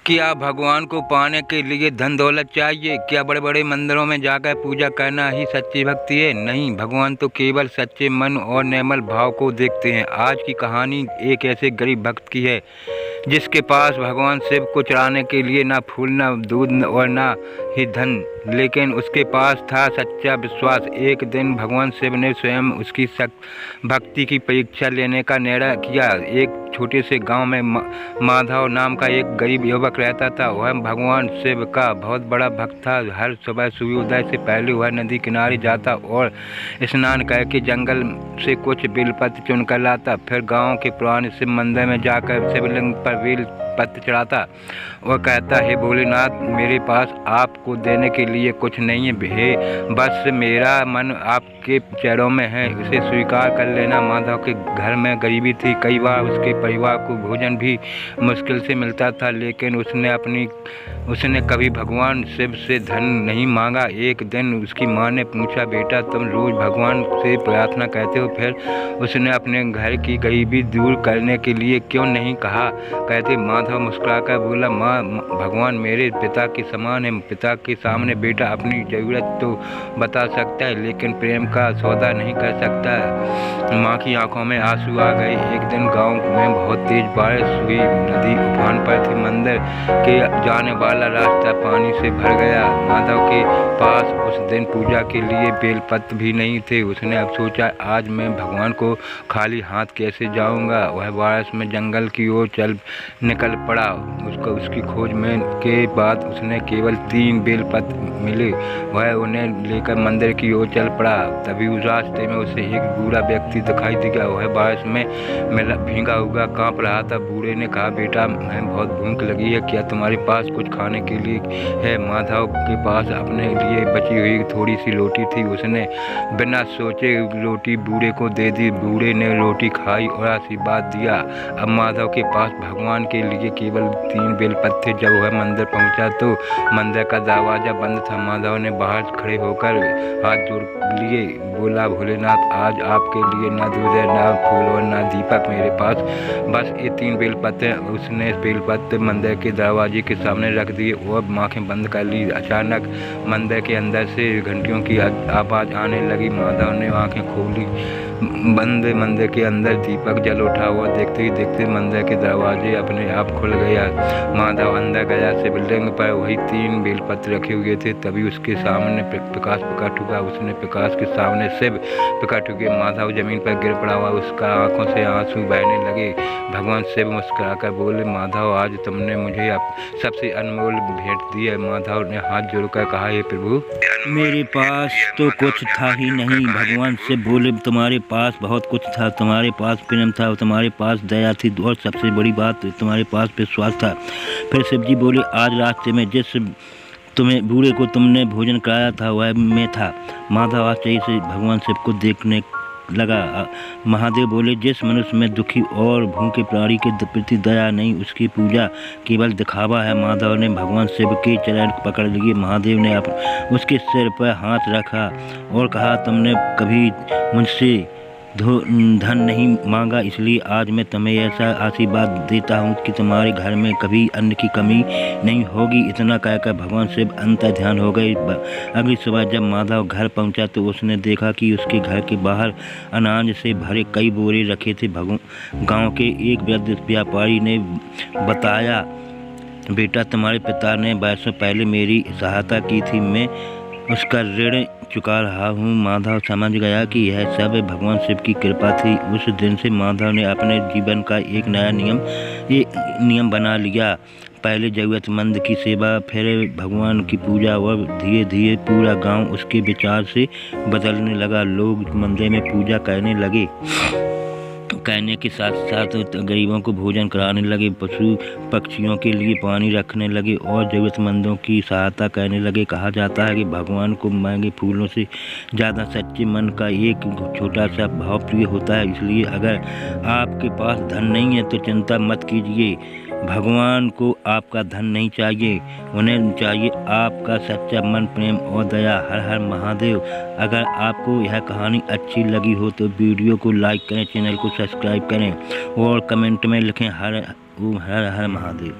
क्या भगवान को पाने के लिए धन दौलत चाहिए? क्या बड़े बड़े मंदिरों में जाकर पूजा करना ही सच्ची भक्ति है? नहीं, भगवान तो केवल सच्चे मन और निर्मल भाव को देखते हैं। आज की कहानी एक ऐसे गरीब भक्त की है जिसके पास भगवान शिव को चढ़ाने के लिए ना फूल, ना दूध और ना ही धन, लेकिन उसके पास था सच्चा विश्वास। एक दिन भगवान शिव ने स्वयं उसकी भक्ति की परीक्षा लेने का निर्णय किया। एक छोटे से गांव में माधव नाम का एक गरीब युवक रहता था। वह भगवान शिव का बहुत बड़ा भक्त था। हर सुबह सूर्योदय से पहले वह नदी किनारे जाता और स्नान करके जंगल से कुछ बेलपत्र चुनकर लाता। फिर गांव के पुराने शिव मंदिर में जाकर शिवलिंग पर बेल पत्र चढ़ाता। वह कहता, हे भोलेनाथ, मेरे पास आपको देने के लिए कुछ नहीं है, बस मेरा मन आपके चरणों में है, इसे स्वीकार कर लेना। माधव के घर में गरीबी थी। कई बार उसके परिवार को भोजन भी मुश्किल से मिलता था, लेकिन उसने कभी भगवान शिव से धन नहीं मांगा। एक दिन उसकी माँ ने पूछा, बेटा, तुम रोज भगवान से प्रार्थना करते हो, फिर उसने अपने घर की गरीबी दूर करने के लिए क्यों नहीं कहा? कहते माधव मुस्कुराकर बोला, माँ, भगवान मेरे पिता के समान है। पिता के सामने बेटा अपनी ज़रूरत तो बता सकता है, लेकिन प्रेम का सौदा नहीं कर सकता। माँ की आंखों में आंसू आ गए। एक दिन गांव में बहुत तेज बारिश हुई। नदी उफान पर थी। मंदिर के जाने वाला रास्ता पानी से भर गया। माधव के पास उस दिन पूजा के लिए बेलपत्र भी नहीं थे। उसने अब सोचा, आज मैं भगवान को खाली हाथ कैसे जाऊंगा। वह बारिश में जंगल की ओर निकल पड़ा। उसकी खोज में के बाद उसने केवल 3 बेलपत्र मिले। वह उन्हें लेकर मंदिर की ओर चल पड़ा। तभी उस रास्ते में उसे एक बूढ़ा व्यक्ति दिखाई दिया। वह बारिश में भीगा हुआ कांप रहा था। बूढ़े ने कहा, बेटा, मैं बहुत भूख लगी है, क्या तुम्हारे पास कुछ खाने के लिए है? माधव के पास अपने लिए बची हुई थोड़ी सी रोटी थी। उसने बिना सोचे रोटी बूढ़े को दे दी। बूढ़े ने रोटी खाई और आशीर्वाद दिया। अब माधव के पास भगवान के लिए केवल 3 बेलपत्र थे। जब वह मंदिर पहुंचा तो मंदिर का दरवाजा बंद था। माधव ने बाहर खड़े होकर हाथ जोड़ लिए, बोला, भोलेनाथ, आज आपके लिए ना दूध है, ना फूल और ना दीपक मेरे पास, बस ये 3 बेलपत्र। उसने बेलपत्र मंदिर के दरवाजे के सामने रख दिए और आंखें बंद कर ली। अचानक मंदिर के अंदर से घंटियों की आवाज़ आने लगी। माधव ने आंखें खोली। बंद मंदिर के अंदर दीपक जल उठा हुआ। देखते ही देखते मंदिर के दरवाजे अपने आप खुल गया। माधव अंदर गया। शिवलिंग पर वही 3 बेलपत्र रखे हुए थे। तभी उसके सामने प्रकाश प्रकट हुआ। उसने प्रकाश के सामने शिव प्रकट हुए। माधव जमीन पर गिर पड़ा हुआ। उसका आंखों से आंसू बहने लगे। भगवान शिव मुस्कुराकर बोले, माधव, आज तुमने मुझे सबसे अनमोल भेंट दी है। माधव ने हाथ जोड़कर कहा, हे प्रभु, मेरे पास तो कुछ था ही नहीं। भगवान शिव बोले, तुम्हारे पास बहुत कुछ था। तुम्हारे पास प्रेम था, तुम्हारे पास दया थी और सबसे बड़ी बात, तुम्हारे पास विश्वास था। फिर शिव जी बोले, आज रास्ते में जिस बूढ़े को तुमने भोजन कराया था वह मैं था। माधव आश्चर्य से भगवान शिव को देखने लगा। महादेव बोले, जिस मनुष्य में दुखी और भूखे प्राणी के प्रति दया नहीं, उसकी पूजा केवल दिखावा है। माधव ने भगवान शिव के चरण पकड़ लिए। महादेव ने उसके सिर पर हाथ रखा और कहा, तुमने कभी मुझसे धन नहीं मांगा, इसलिए आज मैं तुम्हें ऐसा आशीर्वाद देता हूँ कि तुम्हारे घर में कभी अन्न की कमी नहीं होगी। इतना कहकर भगवान शिव अंतर ध्यान हो गए। अगली सुबह जब माधव घर पहुँचा तो उसने देखा कि उसके घर के बाहर अनाज से भरे कई बोरे रखे थे। गांव के एक वृद्ध व्यापारी ने बताया, बेटा, तुम्हारे पिता ने वर्षों पहले मेरी सहायता की थी, मैं उसका ऋण चुका रहा हूँ। माधव समझ गया कि यह सब भगवान शिव की कृपा थी। उस दिन से माधव ने अपने जीवन का एक नया नियम बना लिया। पहले ज़रूरतमंद की सेवा, फिर भगवान की पूजा और धीरे धीरे पूरा गांव उसके विचार से बदलने लगा। लोग मंदिर में पूजा करने लगे, कहने के साथ साथ गरीबों को भोजन कराने लगे, पशु पक्षियों के लिए पानी रखने लगे और ज़रूरतमंदों की सहायता करने लगे। कहा जाता है कि भगवान को महंगे फूलों से ज़्यादा सच्चे मन का एक छोटा सा भाव प्रिय होता है। इसलिए अगर आपके पास धन नहीं है तो चिंता मत कीजिए। भगवान को आपका धन नहीं चाहिए, उन्हें चाहिए आपका सच्चा मन, प्रेम और दया। हर हर महादेव। अगर आपको यह कहानी अच्छी लगी हो तो वीडियो को लाइक करें, चैनल को सब्सक्राइब करें और कमेंट में लिखें हर हर महादेव।